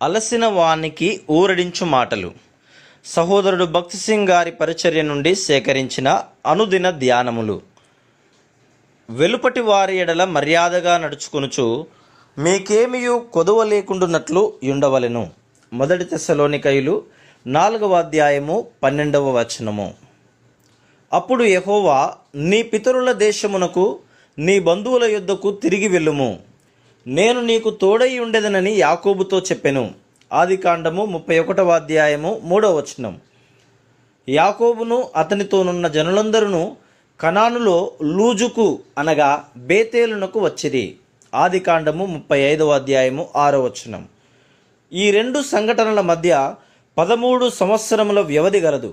అలసిన వానికి ఊరడించు మాటలు. సహోదరుడు భక్తి సింగ్ గారి పరిచర్య నుండి సేకరించిన అనుదిన ధ్యానములు. వెలుపటి వారి ఎడల మర్యాదగా నడుచుకొనుచు మీకేమియు కొదువ లేకుండునట్లు యుండవలెను. 1 తెస్సలోనికయులు 4వ అధ్యాయము 12వ వచనము. అప్పుడు యెహోవా, నీ పితరుల దేశమునకు నీ బంధువుల యొద్దకు తిరిగి వెళ్ళుము, నేను నీకు తోడై ఉండేదనని యాకోబుతో చెప్పెను. ఆదికాండము 31వ అధ్యాయము 3వ వచనం. యాకోబును అతనితోనున్న జనులందరూ కనానులో లూజుకు అనగా బేతేలునకు వచ్చిరి. ఆదికాండము 35వ అధ్యాయము 6వ వచనం. ఈ రెండు సంఘటనల మధ్య 13 సంవత్సరముల వ్యవధి గలదు.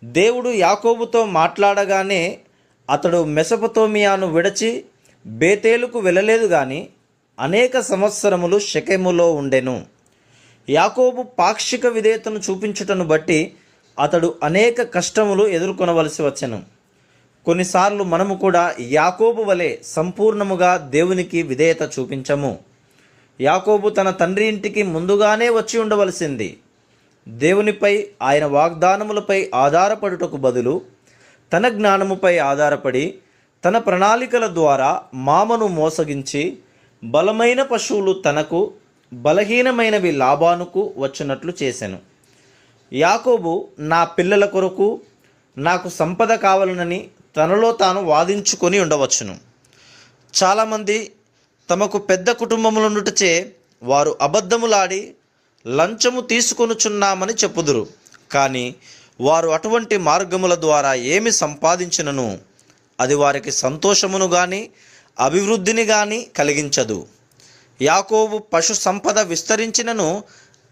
దేవుడు యాకోబుతో మాట్లాడగానే అతడు మెసొపొతేమియాను విడిచి బేతేలుకు వెళ్ళలేదు గాని అనేక సంవత్సరములు షెకెములో ఉండెను. యాకోబు పాక్షిక విధేయతను చూపించుటను బట్టి అతడు అనేక కష్టములు ఎదుర్కొనవలసి వచ్చెను. కొన్నిసార్లు మనము కూడా యాకోబు వలె సంపూర్ణముగా దేవునికి విధేయత చూపించము. యాకోబు తన తండ్రి ఇంటికి ముందుగానే వచ్చి ఉండవలసింది. దేవునిపై, ఆయన వాగ్దానములపై ఆధారపడుటకు బదులు తన జ్ఞానముపై ఆధారపడి తన ప్రణాళికల ద్వారా మామను మోసగించి బలమైన పశువులు తనకు, బలహీనమైనవి లాబానుకు వచ్చినట్లు చేసెను. యాకోబు నా పిల్లల కొరకు నాకు సంపద కావాలనని తనలో తాను వాదించుకొని ఉండవచ్చును. చాలామంది తమకు పెద్ద కుటుంబములుండుటచే వారు అబద్ధములాడి లంచము తీసుకొనుచున్నామని చెప్పుదురు. కానీ వారు అటువంటి మార్గముల ద్వారా ఏమి సంపాదించినను అది వారికి సంతోషమును గాని అభివృద్ధిని గాని కలిగించదు. యాకోబు పశు సంపద విస్తరించినను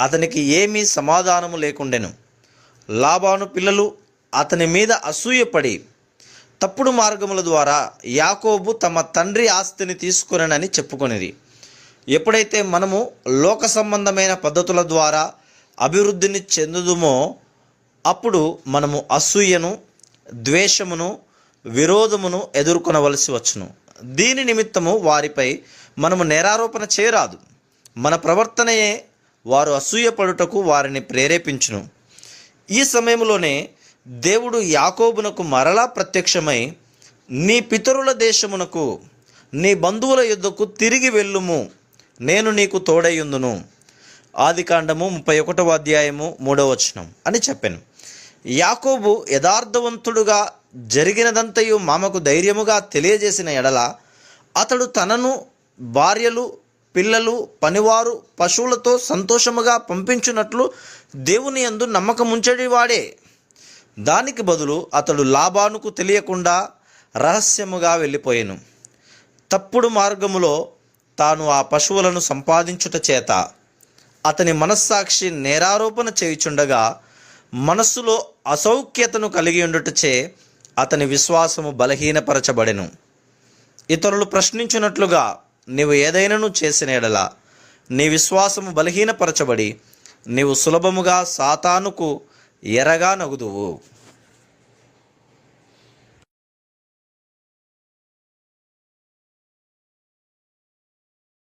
అతనికి ఏమీ సమాధానము లేకుండెను. లాబాను పిల్లలు అతని మీద అసూయపడి తప్పుడు మార్గముల ద్వారా యాకోబు తమ తండ్రి ఆస్తిని తీసుకొనని చెప్పుకొనిది. ఎప్పుడైతే మనము లోక సంబంధమైన పద్ధతుల ద్వారా అభివృద్ధిని చెందుదుమో అప్పుడు మనము అసూయను, ద్వేషమును, విరోధమును ఎదుర్కొనవలసి వచ్చును. దీని నిమిత్తము వారిపై మనము నేరారోపణ చేయరాదు. మన ప్రవర్తనయే వారు అసూయపడుటకు వారిని ప్రేరేపించును. ఈ సమయంలోనే దేవుడు యాకోబునకు మరలా ప్రత్యక్షమై, నీ పితరుల దేశమునకు నీ బంధువుల యొద్దకు తిరిగి వెళ్ళుము, నేను నీకు తోడైయుందును. ఆదికాండము 31వ అధ్యాయము 3వ వచనం అని చెప్పాను. యాకోబు యథార్థవంతుడుగా జరిగినదంతయు మామకు ధైర్యముగా తెలియజేసిన ఎడల అతడు తనను, భార్యలు, పిల్లలు, పనివారు, పశువులతో సంతోషముగా పంపించున్నట్లు దేవుని యందు నమ్మకముంచడివాడే. దానికి బదులు అతడు లాబానుకు తెలియకుండా రహస్యముగా వెళ్ళిపోయాను. తప్పుడు మార్గములో తాను ఆ పశువులను సంపాదించుట చేత అతని మనస్సాక్షి నేరారోపణ చేయుచుండగా మనస్సులో అసౌఖ్యతను కలిగి ఉండుటచే అతని విశ్వాసము బలహీనపరచబడెను. ఇతరులు ప్రశ్నించినట్లుగా నీవు ఏదైనాను చేసిన ఎడల నీ విశ్వాసము బలహీనపరచబడి నీవు సులభముగా సాతానుకు ఎరగా నగుదువు.